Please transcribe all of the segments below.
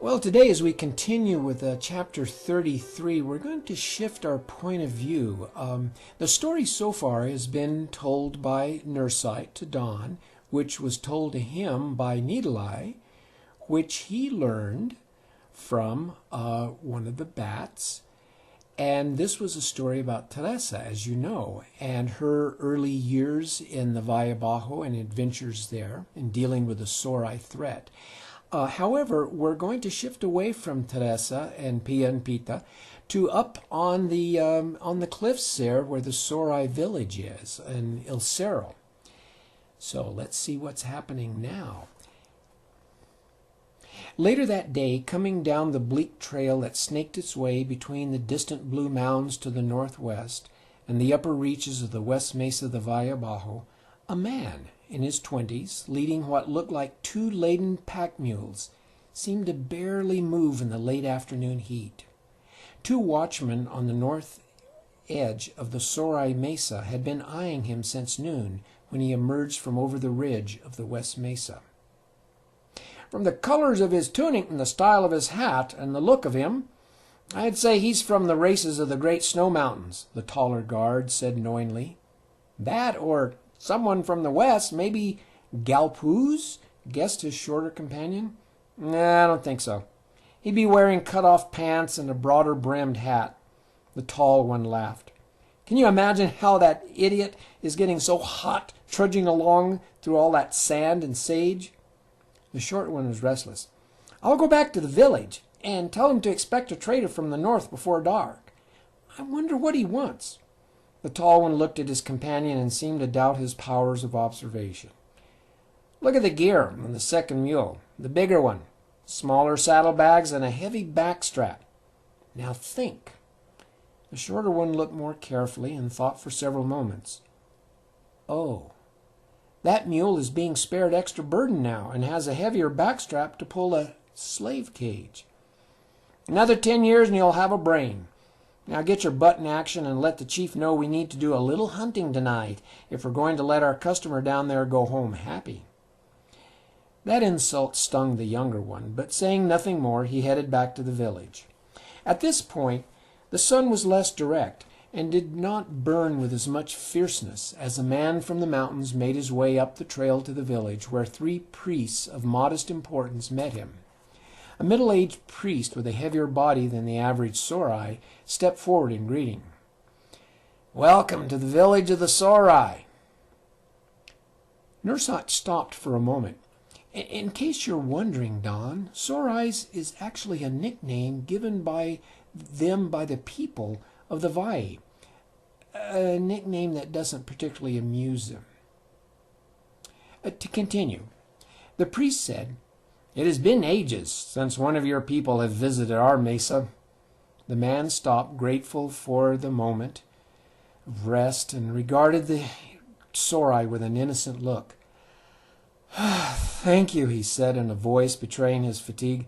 Well, today as we continue with chapter 33, we're going to shift our point of view. The story so far has been told by Nursite to Don, which was told to him by Needle-Eye, which he learned from one of the bats. And this was a story about Teresa, as you know, and her early years in the Valle Bajo and adventures there in dealing with the Sorai threat. However, we're going to shift away from Teresa and Pia and Pita to up on the cliffs there where the Sorai village is in Il Serrohe. So let's see what's happening now. Later that day, coming down the bleak trail that snaked its way between the distant blue mounds to the northwest and the upper reaches of the west mesa of the Valle Bajo, a man in his 20s, leading what looked like two laden pack mules, seemed to barely move in the late afternoon heat. Two watchmen on the north edge of the Sorai Mesa had been eyeing him since noon when he emerged from over the ridge of the west mesa. "From the colors of his tunic and the style of his hat and the look of him, I'd say he's from the races of the great snow mountains," the taller guard said knowingly. "That or someone from the west, maybe Galpuz," guessed his shorter companion. "Nah, I don't think so. He'd be wearing cut-off pants and a broader brimmed hat." The tall one laughed. "Can you imagine how that idiot is getting so hot trudging along through all that sand and sage?" The short one was restless. "I'll go back to the village and tell him to expect a trader from the north before dark. I wonder what he wants." The tall one looked at his companion and seemed to doubt his powers of observation. "Look at the gear on the second mule, the bigger one. Smaller saddlebags and a heavy backstrap. Now think." The shorter one looked more carefully and thought for several moments. "Oh, that mule is being spared extra burden now and has a heavier backstrap to pull a slave cage. Another 10 years and you'll have a brain. Now get your butt in action and let the chief know we need to do a little hunting tonight if we're going to let our customer down there go home happy." That insult stung the younger one, but saying nothing more, he headed back to the village. At this point, the sun was less direct and did not burn with as much fierceness as a man from the mountains made his way up the trail to the village, where 3 priests of modest importance met him. A middle-aged priest with a heavier body than the average Sorai stepped forward in greeting. "Welcome to the village of the Sorai." Nursat stopped for a moment. "In case you're wondering, Don, Sorais is actually a nickname given by them by the people of the Valle, a nickname that doesn't particularly amuse them." To continue, the priest said, "It has been ages since one of your people have visited our mesa." The man stopped, grateful for the moment of rest, and regarded the Sorai with an innocent look. "Thank you," he said in a voice betraying his fatigue.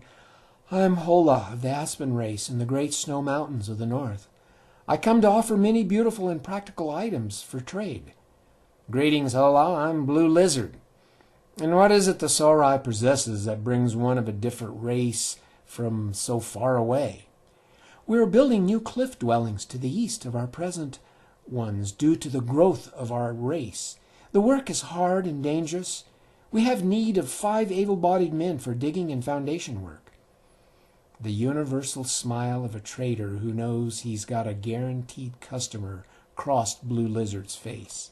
"I am Hola of the Aspen race in the great snow mountains of the north. I come to offer many beautiful and practical items for trade." "Greetings, Hola. I'm Blue Lizard. And what is it the Sorai possesses that brings one of a different race from so far away?" "We are building new cliff dwellings to the east of our present ones due to the growth of our race. The work is hard and dangerous. We have need of 5 able-bodied men for digging and foundation work." The universal smile of a trader who knows he's got a guaranteed customer crossed Blue Lizard's face.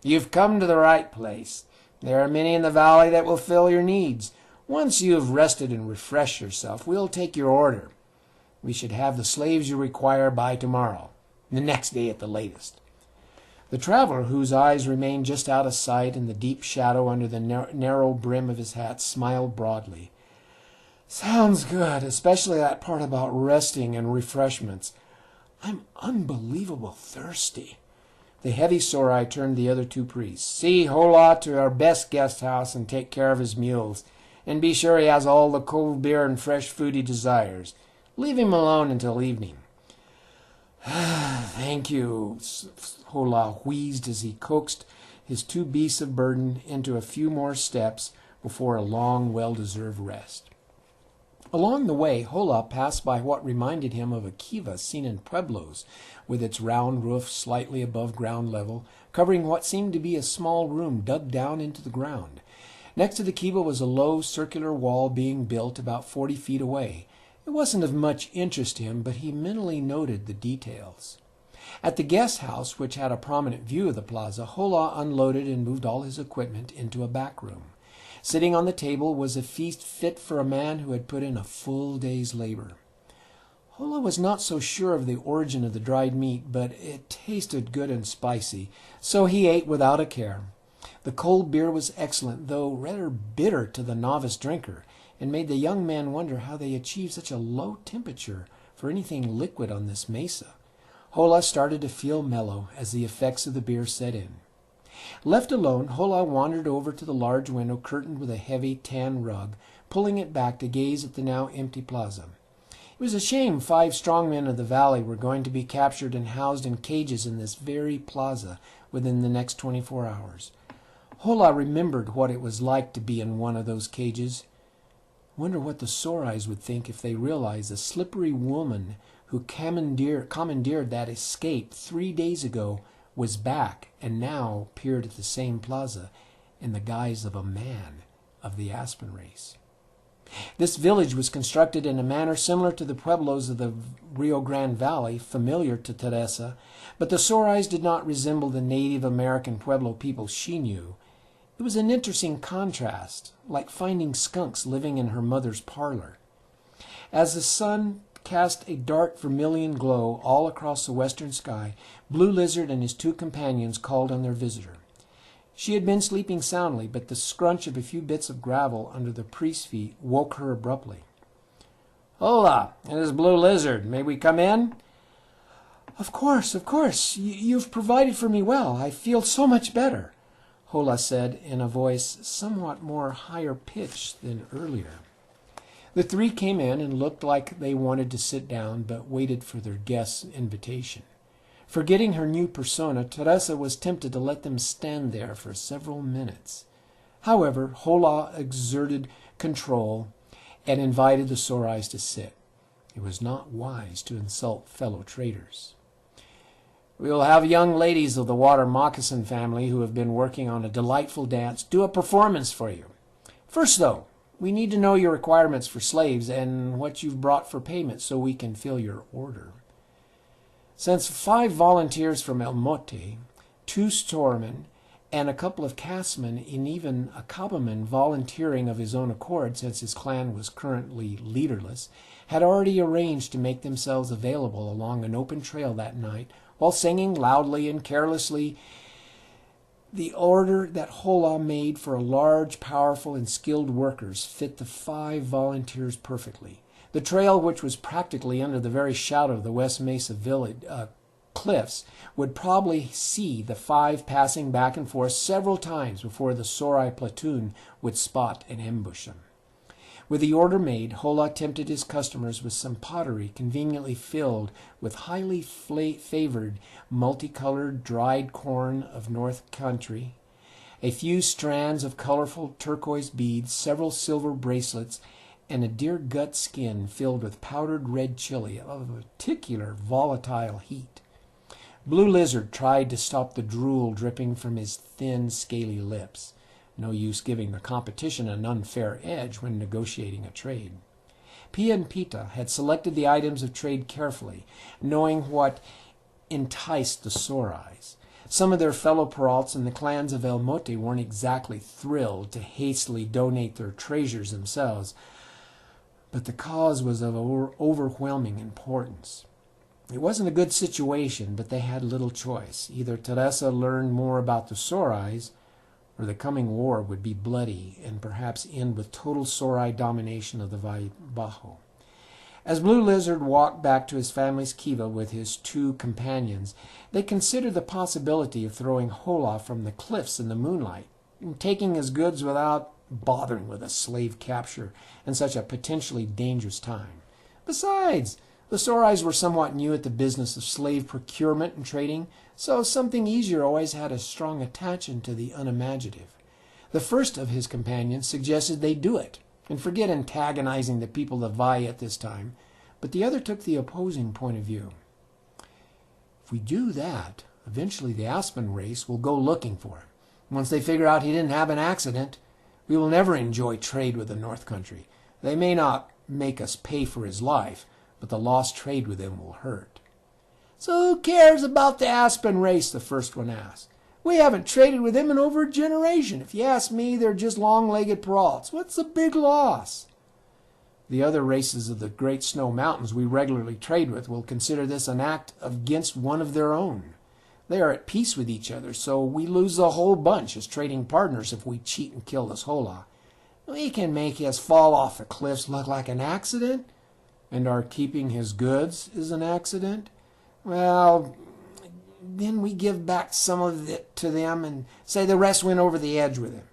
"You've come to the right place. There are many in the valley that will fill your needs. Once you have rested and refreshed yourself, we'll take your order. We should have the slaves you require by tomorrow, the next day at the latest." The traveler, whose eyes remained just out of sight in the deep shadow under the narrow brim of his hat, smiled broadly. "Sounds good, especially that part about resting and refreshments. I'm unbelievable thirsty." The heavy Sorai turned to the other 2 priests. "See Hola to our best guest house and take care of his mules. And be sure he has all the cold beer and fresh food he desires. Leave him alone until evening." "Thank you," Hola wheezed as he coaxed his 2 beasts of burden into a few more steps before a long, well-deserved rest. Along the way, Hola passed by what reminded him of a kiva seen in pueblos, with its round roof slightly above ground level, covering what seemed to be a small room dug down into the ground. Next to the kiva was a low circular wall being built about 40 feet away. It wasn't of much interest to him, but he mentally noted the details. At the guest house, which had a prominent view of the plaza, Hola unloaded and moved all his equipment into a back room. Sitting on the table was a feast fit for a man who had put in a full day's labor. Hola was not so sure of the origin of the dried meat, but it tasted good and spicy, so he ate without a care. The cold beer was excellent, though rather bitter to the novice drinker, and made the young man wonder how they achieved such a low temperature for anything liquid on this mesa. Hola started to feel mellow as the effects of the beer set in. Left alone, Hola wandered over to the large window curtained with a heavy tan rug, pulling it back to gaze at the now empty plaza. It was a shame 5 strongmen of the valley were going to be captured and housed in cages in this very plaza within the next 24 hours. Hola remembered what it was like to be in one of those cages. Wonder what the Sorais would think if they realized the slippery woman who commandeered that escape 3 days ago was back and now appeared at the same plaza in the guise of a man of the Aspen race. This village was constructed in a manner similar to the pueblos of the Rio Grande Valley, familiar to Teresa, but the Sorais did not resemble the Native American Pueblo people she knew. It was an interesting contrast, like finding skunks living in her mother's parlor. As the sun cast a dark vermilion glow all across the western sky, Blue Lizard and his 2 companions called on their visitor. She had been sleeping soundly, but the scrunch of a few bits of gravel under the priest's feet woke her abruptly. "Hola, it is Blue Lizard. May we come in?" Of course. You've provided for me well. I feel so much better," Hola said in a voice somewhat more higher pitched than earlier. The 3 came in and looked like they wanted to sit down, but waited for their guest's invitation. Forgetting her new persona, Teresa was tempted to let them stand there for several minutes. However, Hola exerted control and invited the Sorais to sit. It was not wise to insult fellow traders. "We will have young ladies of the Water Moccasin family who have been working on a delightful dance do a performance for you. First, though, we need to know your requirements for slaves and what you've brought for payment so we can fill your order." Since 5 volunteers from El Mote, 2 storemen, and a couple of castmen, and even a cabaman volunteering of his own accord since his clan was currently leaderless, had already arranged to make themselves available along an open trail that night while singing loudly and carelessly. The order that Hola made for a large, powerful, and skilled workers fit the 5 volunteers perfectly. The trail, which was practically under the very shadow of the West Mesa village cliffs, would probably see the 5 passing back and forth several times before the Sorai platoon would spot and ambush them. With the order made, Hola tempted his customers with some pottery conveniently filled with highly favored multicolored dried corn of North Country, a few strands of colorful turquoise beads, several silver bracelets, and a deer gut skin filled with powdered red chili of a particular volatile heat. Blue Lizard tried to stop the drool dripping from his thin, scaly lips. No use giving the competition an unfair edge when negotiating a trade. Pia and Pita had selected the items of trade carefully, knowing what enticed the Sorais. Some of their fellow Peralts and the clans of El Mote weren't exactly thrilled to hastily donate their treasures themselves, but the cause was of overwhelming importance. It wasn't a good situation, but they had little choice. Either Teresa learned more about the Sorais, or the coming war would be bloody and perhaps end with total Sorai domination of the Valle Bajo. As Blue Lizard walked back to his family's kiva with his 2 companions, they considered the possibility of throwing Hola from the cliffs in the moonlight and taking his goods without bothering with a slave capture in such a potentially dangerous time. Besides, the Sorais were somewhat new at the business of slave procurement and trading, so something easier always had a strong attachment to the unimaginative. The first of his companions suggested they do it, and forget antagonizing the people of Valle at this time, but the other took the opposing point of view. If we do that, eventually the Aspen race will go looking for him. Once they figure out he didn't have an accident, we will never enjoy trade with the North Country. They may not make us pay for his life, but the lost trade with him will hurt. So who cares about the Aspen race? The first one asked. We haven't traded with him in over a generation. If you ask me, they're just long-legged Peralts. What's the big loss? The other races of the Great Snow Mountains we regularly trade with will consider this an act against one of their own. They are at peace with each other, so we lose the whole bunch as trading partners if we cheat and kill this Hola. We can make his fall off the cliffs look like an accident, and our keeping his goods is an accident. Well, then we give back some of it to them and say the rest went over the edge with him.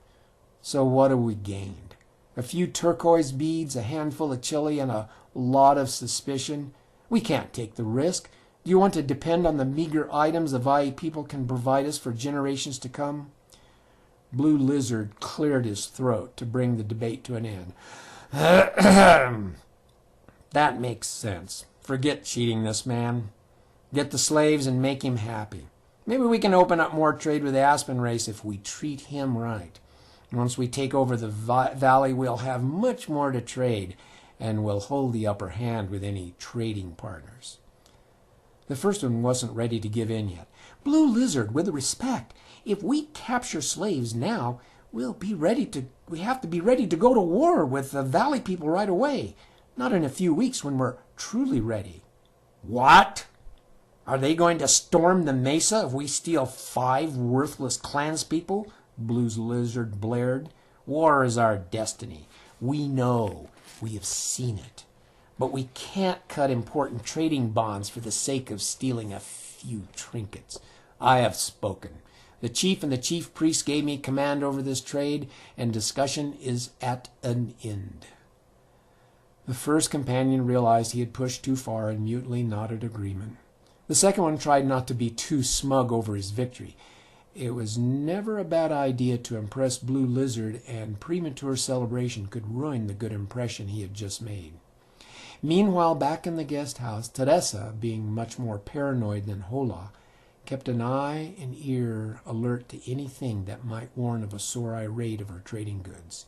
So what have we gained? A few turquoise beads, a handful of chili, and a lot of suspicion? We can't take the risk. Do you want to depend on the meager items the Valle people can provide us for generations to come? Blue Lizard cleared his throat to bring the debate to an end. That makes sense. Forget cheating this man. Get the slaves and make him happy. Maybe we can open up more trade with the Aspen race if we treat him right. Once we take over the valley, we'll have much more to trade, and we'll hold the upper hand with any trading partners. The first one wasn't ready to give in yet. Blue Lizard, with respect, if we capture slaves now, we have to be ready to go to war with the valley people right away, not in a few weeks when we're truly ready. What? Are they going to storm the mesa if we steal 5 worthless clanspeople? Blue Lizard blared. War is our destiny. We know. We have seen it. But we can't cut important trading bonds for the sake of stealing a few trinkets. I have spoken. The chief and the chief priest gave me command over this trade, and discussion is at an end. The first companion realized he had pushed too far and mutely nodded agreement. The second one tried not to be too smug over his victory. It was never a bad idea to impress Blue Lizard, and premature celebration could ruin the good impression he had just made. Meanwhile, back in the guest house, Teresa, being much more paranoid than Hola, kept an eye and ear alert to anything that might warn of a Sorai raid of her trading goods.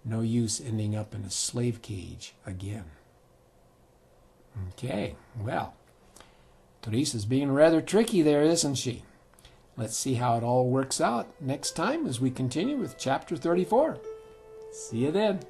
No use ending up in a slave cage again. Okay, well, Teresa's being rather tricky there, isn't she? Let's see how it all works out next time as we continue with Chapter 34. See you then.